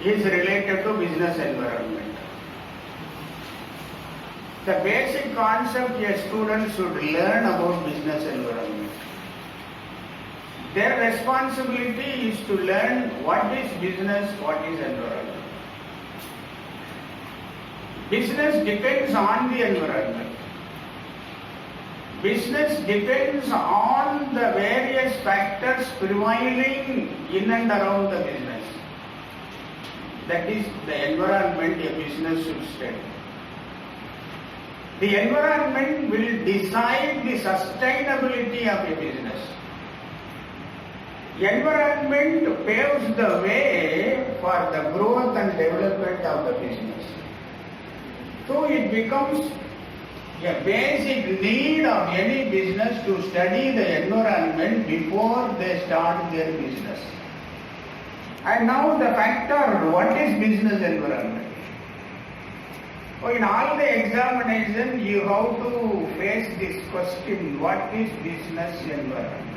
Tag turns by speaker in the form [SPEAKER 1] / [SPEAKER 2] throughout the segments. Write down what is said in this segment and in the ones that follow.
[SPEAKER 1] is related to business environment. The basic concept a student should learn about business environment. Their responsibility is to learn what is business, what is environment. Business depends on the environment. Business depends on the various factors prevailing in and around the business. That is the environment a business should study. The environment will decide the sustainability of a business. Environment paves the way for the growth and development of the business. So it becomes a basic need of any business to study the environment before they start their business. And now the factor, what is business environment? So in all the examination you have to face this question, what is business environment?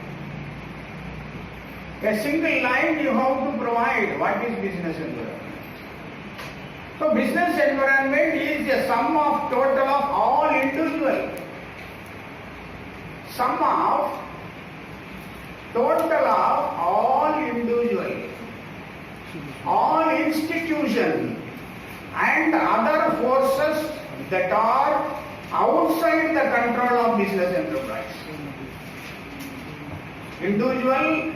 [SPEAKER 1] A single line you have to provide, what is business environment? So business environment is a sum of total of all individual. Sum of total of all individual, all institution and other forces that are outside the control of business enterprise. Individual,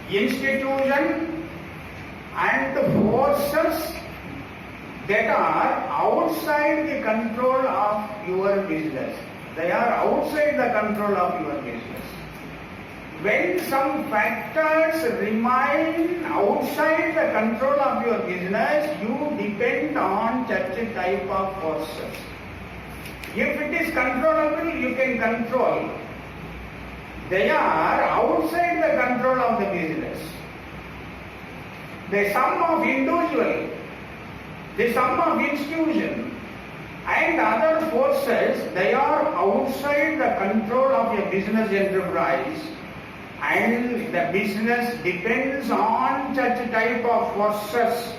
[SPEAKER 1] institution and forces that are outside the control of your business. They are outside the control of your business. When some factors remain outside the control of your business, you depend on such a type of forces. If it is controllable, you can control. They are outside the control of the business. The sum of individual, the sum of institution and other forces, they are outside the control of a business enterprise, and the business depends on such type of forces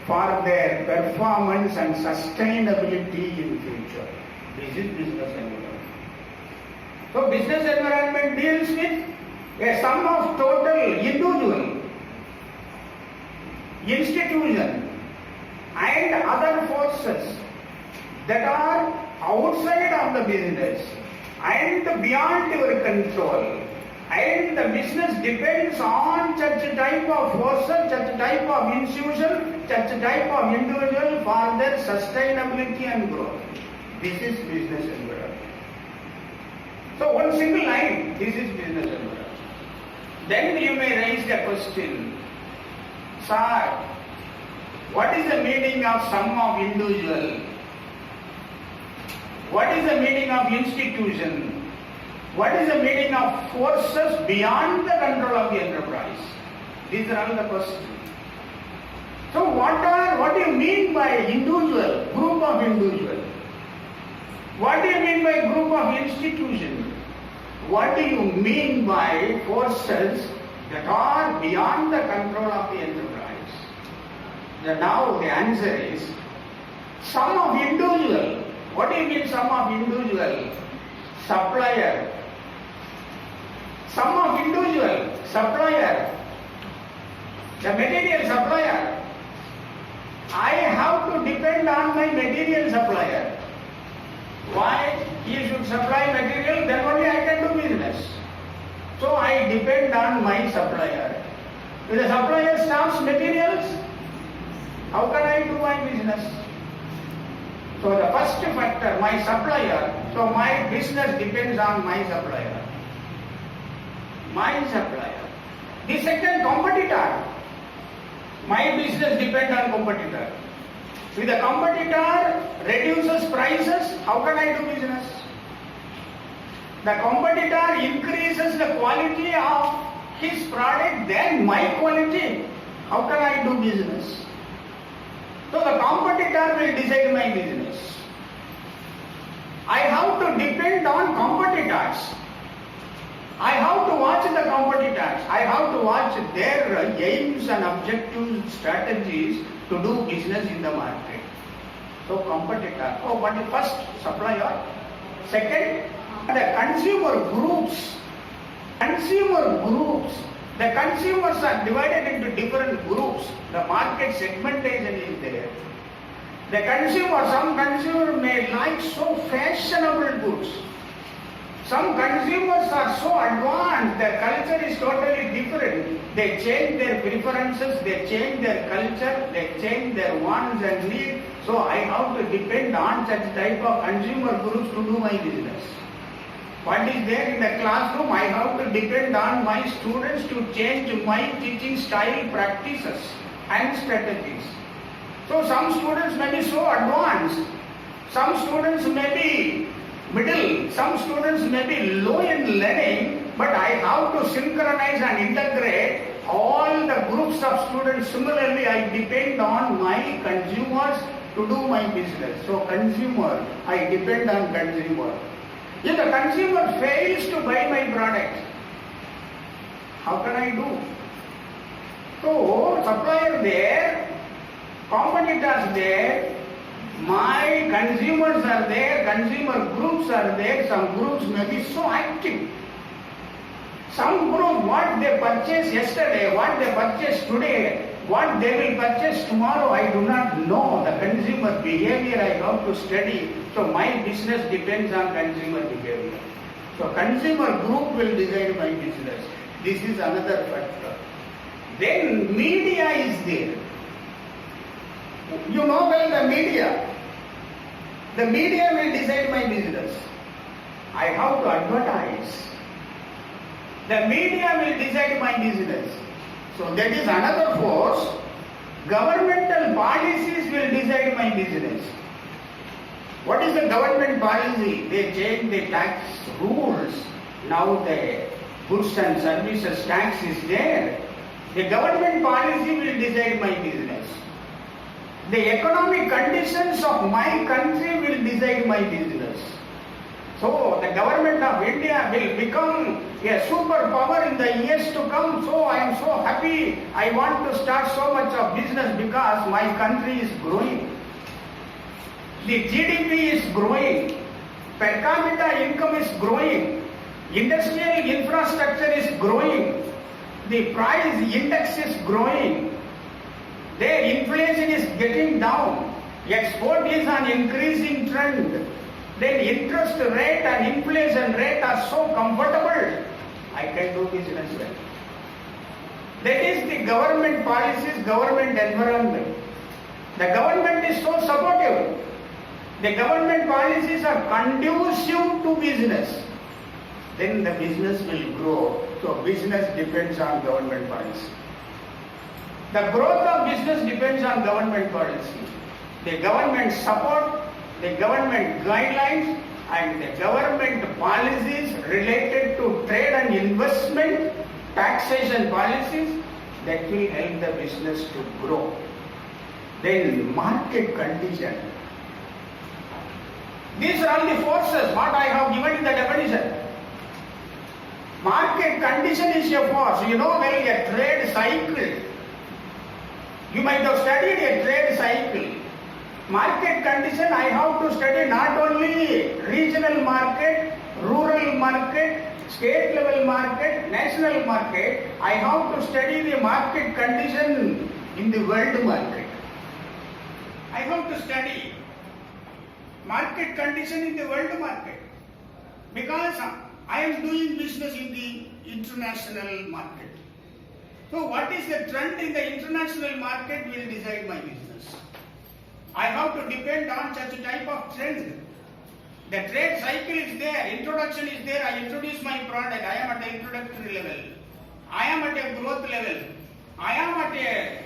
[SPEAKER 1] for their performance and sustainability in future. This is business environment. So business environment deals with a sum of total individual, institution and other forces that are outside of the business and beyond your control, and the business depends on such a type of forces, such a type of institution, such a type of individual for their sustainability and growth. This is business environment. So one single line, this is business environment. Then you may raise the question, sir, what is the meaning of sum of individual? What is the meaning of institution? What is the meaning of forces beyond the control of the enterprise? These are all the questions. So what do you mean by individual, group of individual? What do you mean by group of institution? What do you mean by forces that are beyond the control of the enterprise? Now the answer is sum of individual. What do you mean sum of individual? Supplier. Sum of individual, supplier. The material supplier. I have to depend on my material supplier. Why? He should supply material, then only I can do business. So I depend on my supplier. If the supplier stops materials, how can I do my business? So the first factor, my supplier, so my business depends on my supplier. My supplier. The second, competitor. My business depends on competitor. If the competitor reduces prices, how can I do business? The competitor increases the quality of his product, then my quality, how can I do business? So the competitor will decide my business. I have to depend on competitors. I have to watch the competitors. I have to watch their aims and objectives, strategies to do business in the market. So competitor. Oh, what is first? Supplier. Second, the consumer groups. Consumer groups. The consumers are divided into different groups. The market segmentation is there. The consumer, some consumer may like so fashionable goods. Some consumers are so advanced, their culture is totally different. They change their preferences, they change their culture, they change their wants and needs. So I have to depend on such type of consumer groups to do my business. What is there in the classroom, I have to depend on my students to change my teaching style, practices and strategies. So some students may be so advanced, some students may be middle, some students may be low in learning, but I have to synchronize and integrate all the groups of students. Similarly, I depend on my consumers to do my business. So consumer, I depend on consumer. If the consumer fails to buy my product, how can I do? So supplier there, competitors there, my consumers are there, consumer groups are there, some groups may be so active. Some group, what they purchased yesterday, what they purchased today, what they will purchase tomorrow, I do not know. The consumer behavior I have to study. So my business depends on consumer behavior. So consumer group will decide my business. This is another factor. Then media is there. You know well the media. The media will decide my business. I have to advertise. The media will decide my business. So that is another force. Governmental policies will decide my business. What is the government policy? They change the tax rules. Now the goods and services tax is there. The government policy will decide my business. The economic conditions of my country will decide my business. So the government of India will become a superpower in the years to come. So I am so happy. I want to start so much of business because my country is growing. The GDP is growing. Per capita income is growing. Industrial infrastructure is growing. The price index is growing. The inflation is getting down. Export is an increasing trend. Then interest rate and inflation rate are so comfortable. I can do business well. That is the government policies, government environment. The government is so supportive. The government policies are conducive to business. Then the business will grow. So business depends on government policy. The growth of business depends on government policy. The government support, the government guidelines and the government policies related to trade and investment, taxation policies that will help the business to grow. Then market condition. These are all the forces what I have given in the definition. Market condition is a force. You know well a trade cycle. You might have studied a trade cycle. Market condition, I have to study not only regional market, rural market, state level market, national market. I have to study the market condition in the world market. I have to study market condition in the world market because I am doing business in the international market. So what is the trend in the international market will decide my business. I have to depend on such a type of trend. The trade cycle is there, introduction is there, I introduce my product, I am at the introductory level. I am at a growth level. I am at a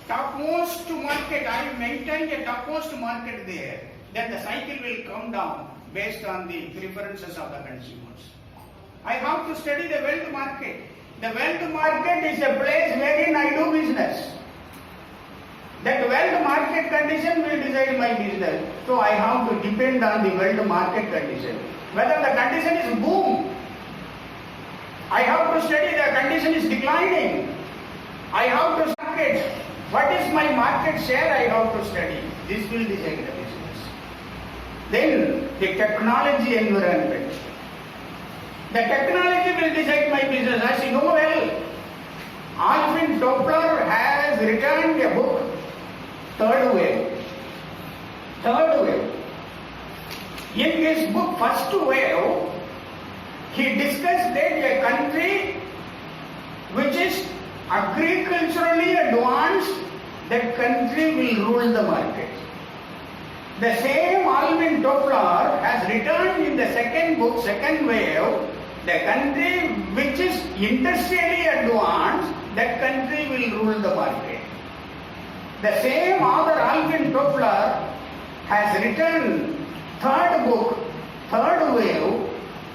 [SPEAKER 1] topmost market, I maintain a topmost market there. Then the cycle will come down based on the preferences of the consumers. I have to study the wealth market. The wealth market is a place wherein I do business. That wealth market condition will decide my business. So I have to depend on the wealth market condition. Whether the condition is boom, I have to study the condition is declining. I have to market. What is my market share? I have to study. This will decide the business. Then the technology environment. The technology will decide my business. As you know well, Alvin Toffler has written a book, Third Wave. Third Wave. In his book, First Wave, he discussed that a country which is agriculturally advanced, that country will rule the market. The same Alvin Toffler has written in the second book, Second Wave, the country which is industrially advanced, that country will rule the market. The same author Alvin Toffler has written third book, Third Wave.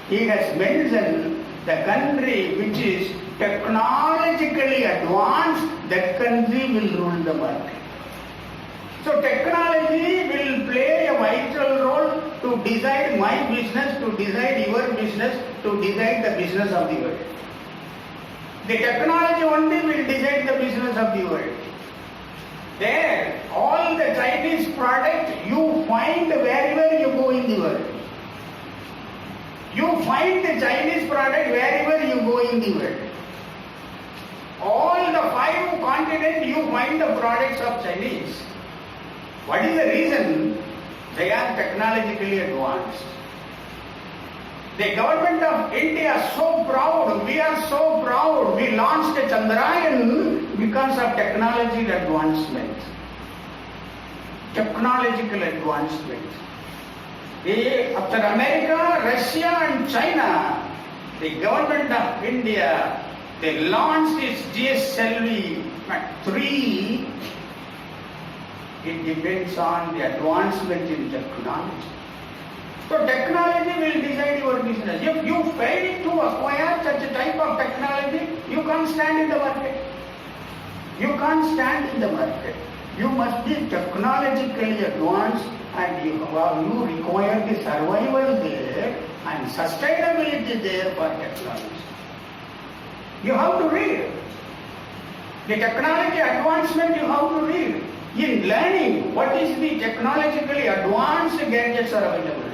[SPEAKER 1] He has mentioned the country which is technologically advanced, that country will rule the market. So technology will play a vital role to decide my business, to decide your business, to decide the business of the world. The technology only will decide the business of the world. There, all the Chinese products you find wherever you go in the world. You find the Chinese product wherever you go in the world. All the 5 continents you find the products of Chinese. What is the reason? They are technologically advanced. The government of India is so proud, we are so proud, we launched a Chandrayaan because of technological advancement. Technological advancement. After America, Russia and China, the government of India, they launched its GSLV 3. It depends on the advancement in technology. So technology will decide your business. If you fail to acquire such a type of technology, you can't stand in the market. You can't stand in the market. You must be technologically advanced, and you require the survival there and sustainability there for technology. You have to read. The technology advancement you have to read. In learning, what is the technologically advanced gadgets are available.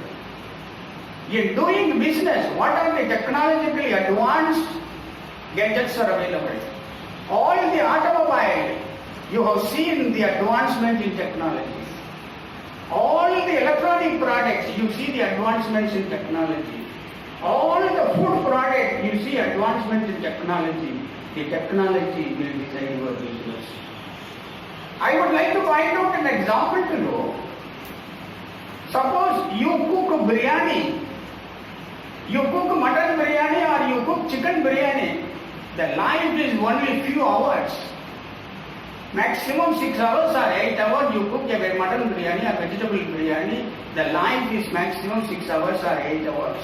[SPEAKER 1] In doing business, what are the technologically advanced gadgets are available. All the automobile, you have seen the advancement in technology. All the electronic products, you see the advancements in technology. All the food products, you see advancement in technology. The technology will decide your business. I would like to point out an example to you. Suppose you cook biryani, you cook mutton biryani or you cook chicken biryani. The life is only few hours. Maximum 6 hours or 8 hours you cook a mutton biryani or vegetable biryani. The life is maximum 6 hours or 8 hours.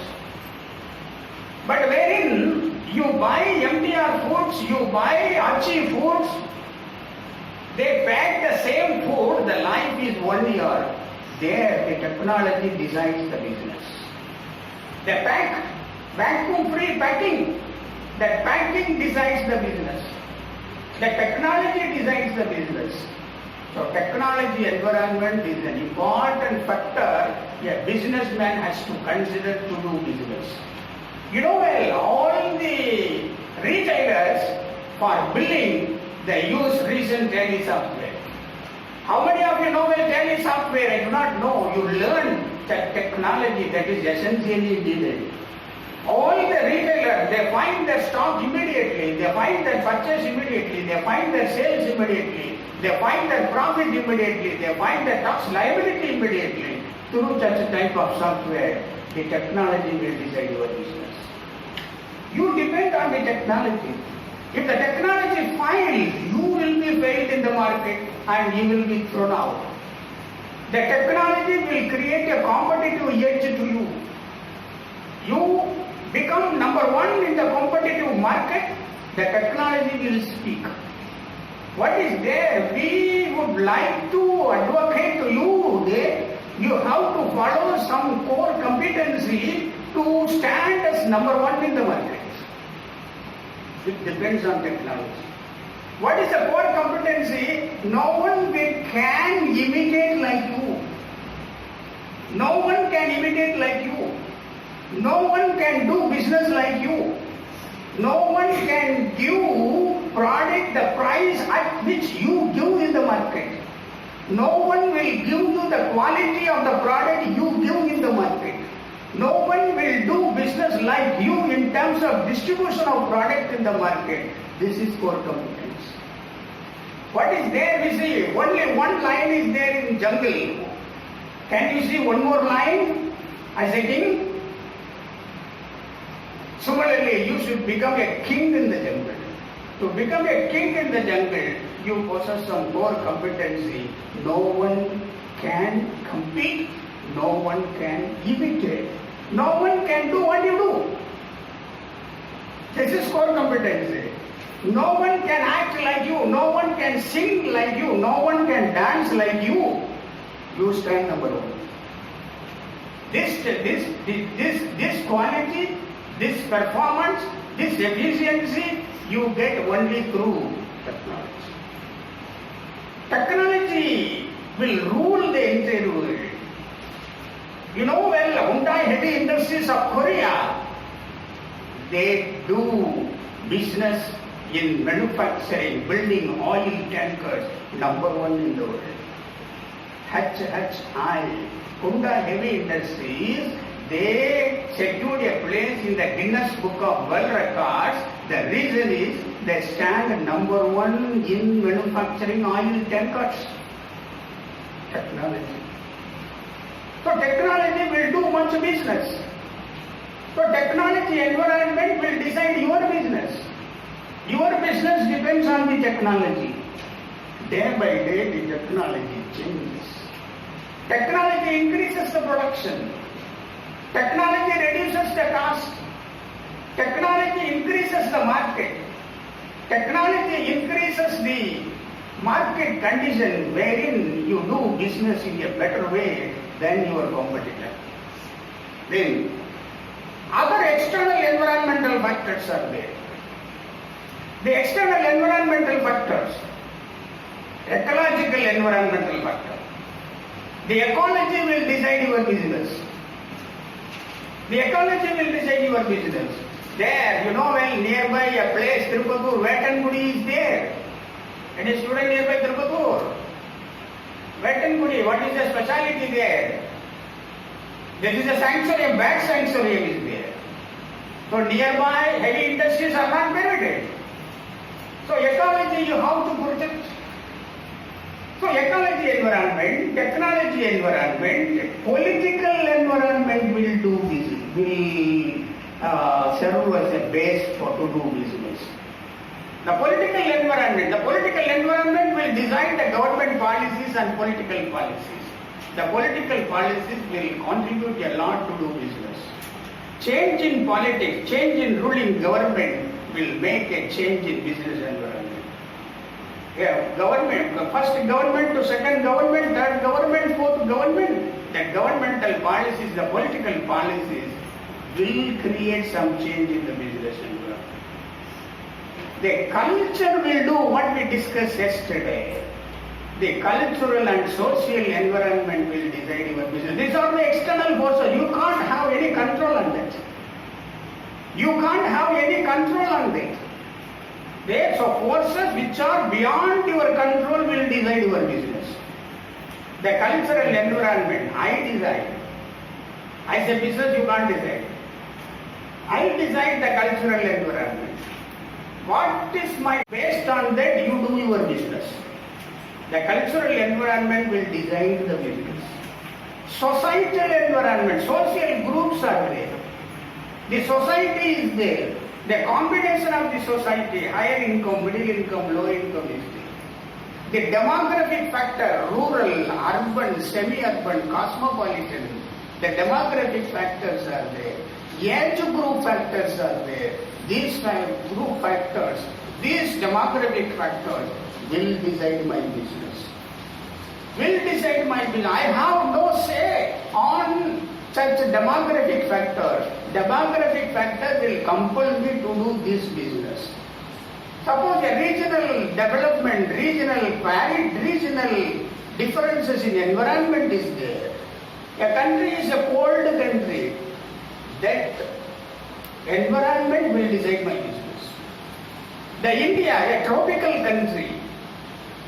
[SPEAKER 1] But wherein you buy MTR foods, you buy Archie foods, they pack the same food, the life is 1 year. There the technology decides the business. They pack, vacuum-free packing. That packing decides the business. The technology decides the business. So technology environment is an important factor a businessman has to consider to do business. You know well, all the retailers for billing, they use recent Tally software. How many of you know well Tally software? I do not know. You learn that technology that is essentially needed. All the retailers, they find their stock immediately, they find their purchase immediately, they find their sales immediately, they find their profit immediately, they find their tax liability immediately. Through such a type of software, the technology will decide your business. You depend on the technology. If the technology fails, you will be failed in the market and you will be thrown out. The technology will create a competitive edge to you. You become number 1 in the competitive market, the technology will speak. What is there? We would like to advocate to you that you have to follow some core competency to stand as number 1 in the market. It depends on technology. What is the core competency? No one can imitate like you. No one can imitate like you. No one can do business like you. No one can give product the price at which you give in the market. No one will give you the quality of the product you give in the market. No one will do business like you in terms of distribution of product in the market. This is core competence. What is there? We see only one lion is there in jungle. Can you see one more lion as a king? Similarly, you should become a king in the jungle. To become a king in the jungle, you possess some core competency. No one can compete. No one can imitate. No one can do what you do. This is core competency. No one can act like you. No one can sing like you. No one can dance like you. You stand number one. This quality, this performance, this efficiency, you get only through technology. Technology will rule the entire world. You know well, Hyundai Heavy Industries of Korea, they do business in manufacturing, building oil tankers, number one in the world. HHI, Hyundai Heavy Industries, they secured a place in the Guinness Book of World Records. The reason is they stand number one in manufacturing oil tankers. Technology. So technology will do much business. So technology environment will decide your business. Your business depends on the technology. Day by day the technology changes. Technology increases the production. Technology reduces the cost. Technology increases the market. Technology increases the market condition wherein you do business in a better way than your competitor. Then, other external environmental factors are there. The external environmental factors, ecological environmental factor. The ecology will decide your business. The ecology will decide your business. There, you know well, nearby a place, Tirupatur, Vettangudi is there. Any student nearby Tirupatur? Vettangudi, what is the speciality there? There is a sanctuary, a bat sanctuary is there. So nearby heavy industries are not permitted. So ecology you have to protect. So ecology environment, technology environment, political environment will do business, will serve as a base to do business. The political environment will design the government policies and political policies. The political policies will contribute a lot to do business. Change in politics, change in ruling government will make a change in business environment. Yeah, government, first government to second government, third government, fourth government. The governmental policies, the political policies will create some change in the business environment. The culture will do what we discussed yesterday. The cultural and social environment will decide your business. These are the external forces. You can't have any control on that. You can't have any control on that. There are forces which are beyond your control will decide your business. The cultural environment, I decide. As a business, you can't decide. I decide the cultural environment. What is my, based on that you do your business. The cultural environment will decide the business. Societal environment, social groups are there. The society is there. The combination of the society, higher income, middle income, low income is there. The demographic factor, rural, urban, semi-urban, cosmopolitan, the demographic factors are there. Age group factors are there. These group factors, these demographic factors will decide my business. Will decide my business. I have no say on such demographic factors. Demographic factors will compel me to do this business. Suppose a regional development, regional differences in environment is there. A country is a cold country. That environment will decide my business. The India, a tropical country.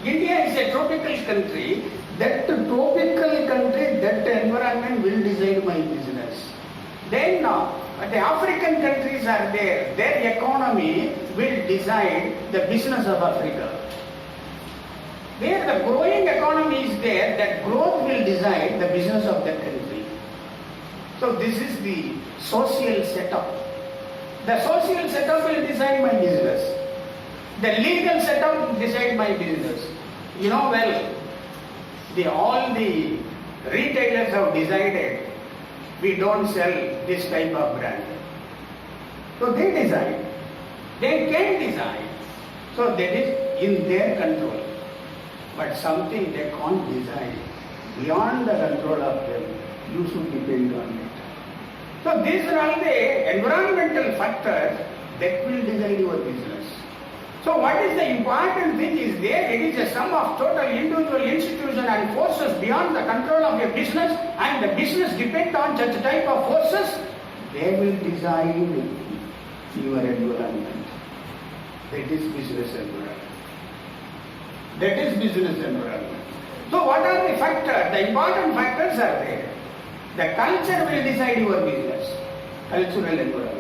[SPEAKER 1] India is a tropical country. That tropical country, that environment will decide my business. Then the African countries are there. Their economy will decide the business of Africa. Where the growing economy is there, that growth will decide the business of that country. So this is the social setup. The social setup will decide my business. The legal setup will decide my business. You know well, all the retailers have decided we don't sell this type of brand. So they decide. They can decide. So that is in their control. But something they can't decide beyond the control of them, you should depend on it. So these are all the environmental factors that will decide your business. So what is the important thing is there, it is a sum of total individual, institution and forces beyond the control of your business, and the business depends on such type of forces, they will decide your environment. That is business environment. That is business environment. So what are the factors? The important factors are there. The culture will decide your business, cultural environment.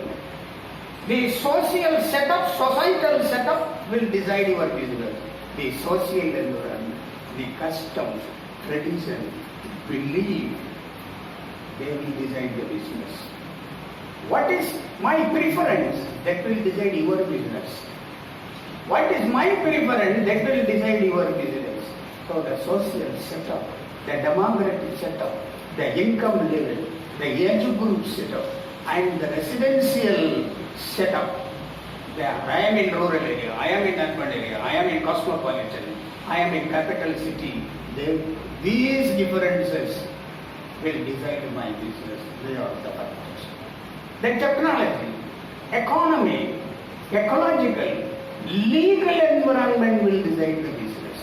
[SPEAKER 1] The social setup, societal setup will decide your business. The social environment, the customs, tradition, belief, they will decide the business. What is my preference? That will decide your business. What is my preference? That will decide your business. So the social setup, the demographic setup, the income level, the age group setup, and the residential setup. I am in rural area, I am in urban area, I am in cosmopolitan, I am in capital city. These differences will decide my business. They are the factors. The technology, economy, ecological, legal environment will decide the business.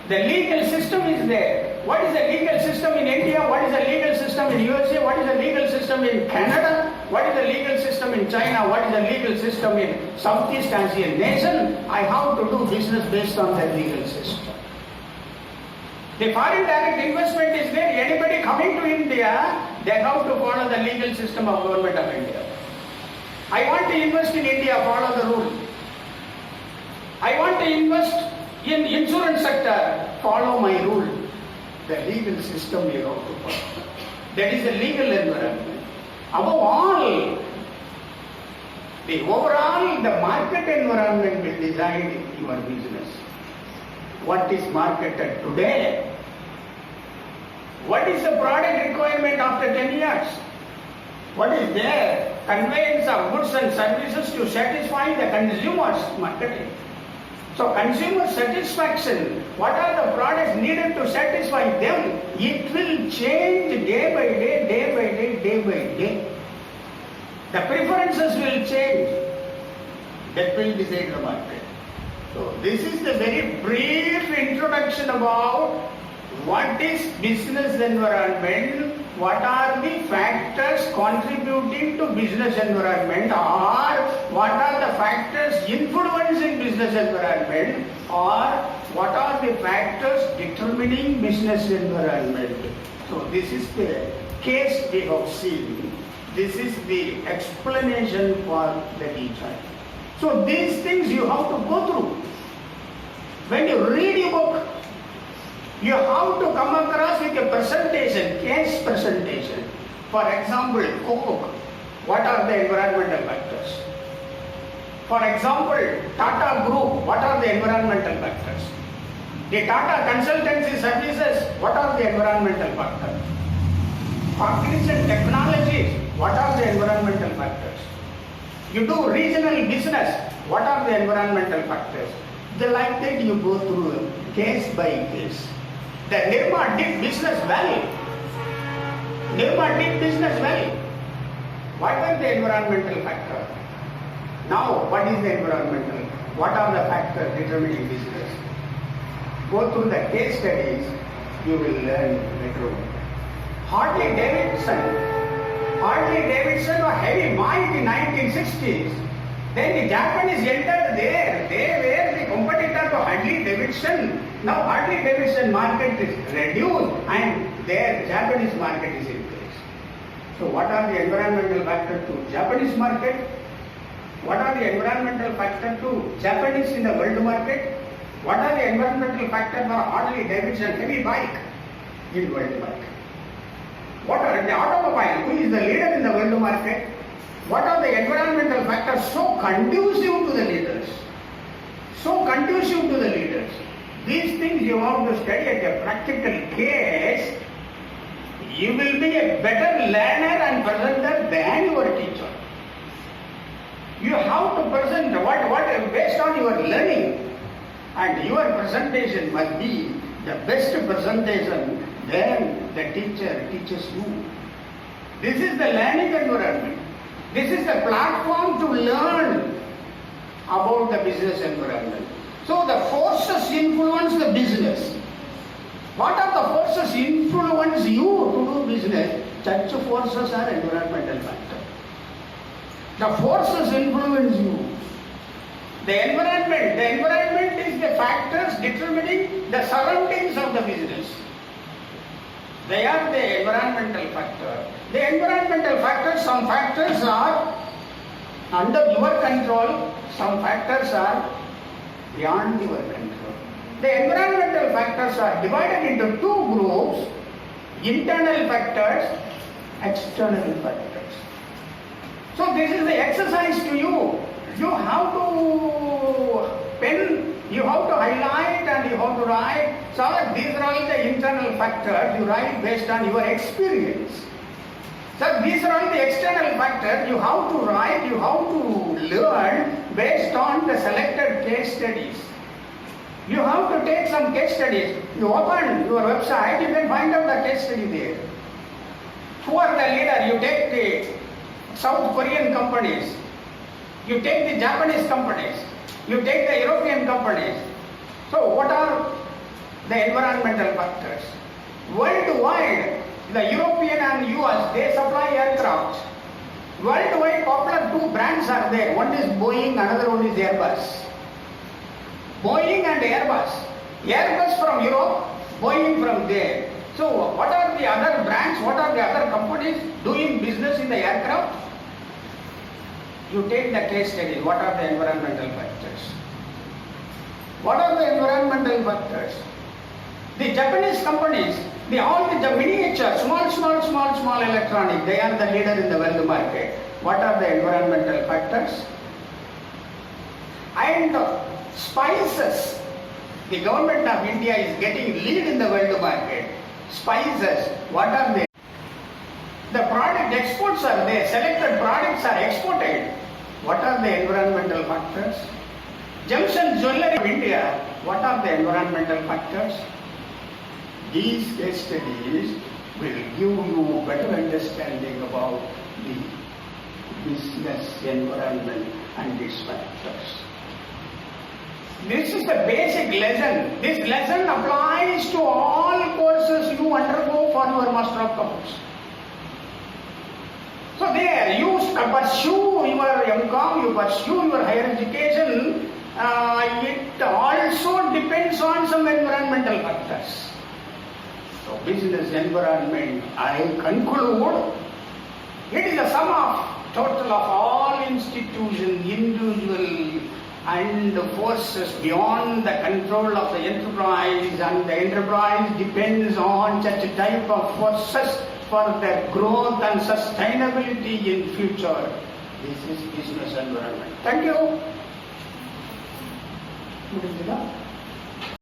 [SPEAKER 1] The legal system is there. What is the legal system in India? What is the legal system in USA? What is the legal system in Canada? What is the legal system in China? What is the legal system in Southeast Asian nation? I have to do business based on the legal system. The foreign direct investment is there. Anybody coming to India, they have to follow the legal system of government of India. I want to invest in India, follow the rule. I want to invest in insurance sector, follow my rule. The legal system you have to follow. That is the legal environment. Above all, the market environment will decide your business. What is marketed today? What is the product requirement after 10 years? What is there? Conveyance of goods and services to satisfy the consumers marketing. So consumer satisfaction, what are the products needed to satisfy them? It will change day by day, day by day, day by day. The preferences will change. That will decide the market. So this is the very brief introduction about what is business environment, what are the factors contributing to business environment, or what are the factors influencing business environment, or what are the factors determining business environment. So this is the case we have seen. This is the explanation for the teacher. So these things you have to go through. When you read a book, you have to come across with a presentation, case presentation. For example, cookbook. What are the environmental factors? For example, Tata Group. What are the environmental factors? The Tata Consultancy Services. What are the environmental factors? Cognizant Technologies. What are the environmental factors? You do regional business. What are the environmental factors? Like that you go through case by case. The Nirma did business well. Nirma did business well. What were the environmental factors? Now, what is the environmental What are the factors determining business? Go through the case studies, you will learn better. Harley-Davidson was heavy might in 1960s. Then the Japanese entered there. They were the competitor to Harley-Davidson. Now Harley-Davidson market is reduced and their Japanese market is increased. So what are the environmental factors to Japanese market? What are the environmental factors to Japanese in the world market? What are the environmental factors for Harley-Davidson heavy bike in world market? What are the automobile? Who is the leader in the world market? What are the environmental factors so conducive to the leaders? So conducive to the leaders. These things you have to study at a practical case. You will be a better learner and presenter than your teacher. You have to present what based on your learning, and your presentation must be the best presentation when the teacher teaches you. This is the learning environment. This is the platform to learn about the business environment. So the forces influence the business. What are the forces influence you to do business? Such forces are environmental factors. The forces influence you. The environment is the factors determining the surroundings of the business. They are the environmental factor. The environmental factors, some factors are under your control, some factors are beyond your control. The environmental factors are divided into two groups: internal factors, external factors. So this is the exercise to you. You have to pen, you have to highlight and you have to write. So these are all the internal factors you write based on your experience. So these are all the external factors you have to write, you have to learn based on the selected case studies. You have to take some case studies. You open your website, you can find out the case study there. Who are the leader? You take the South Korean companies. You take the Japanese companies, you take the European companies. So what are the environmental factors? Worldwide, the European and US, they supply aircraft. Worldwide popular two brands are there. One is Boeing, another one is Airbus. Boeing and Airbus. Airbus from Europe, Boeing from there. So what are the other brands, what are the other companies doing business in the aircraft? You take the case study. What are the environmental factors? What are the environmental factors? The Japanese companies, all the miniature, small electronic, they are the leader in the world market. What are the environmental factors? And spices. The government of India is getting lead in the world market. Spices, what are they? The product exports are there. Selected products are exported. What are the environmental factors? Gems and jewelry of India, what are the environmental factors? These case studies will give you better understanding about the business environment and its factors. This is the basic lesson. This lesson applies to all courses you undergo for your Master of Accounts. So there, you pursue your MCOM, you pursue your higher education, it also depends on some environmental factors. So business environment, I conclude, it is a sum of total of all institutions, individual and forces beyond the control of the enterprise, and the enterprise depends on such a type of forces for their growth and sustainability in future. This is business environment. Thank you.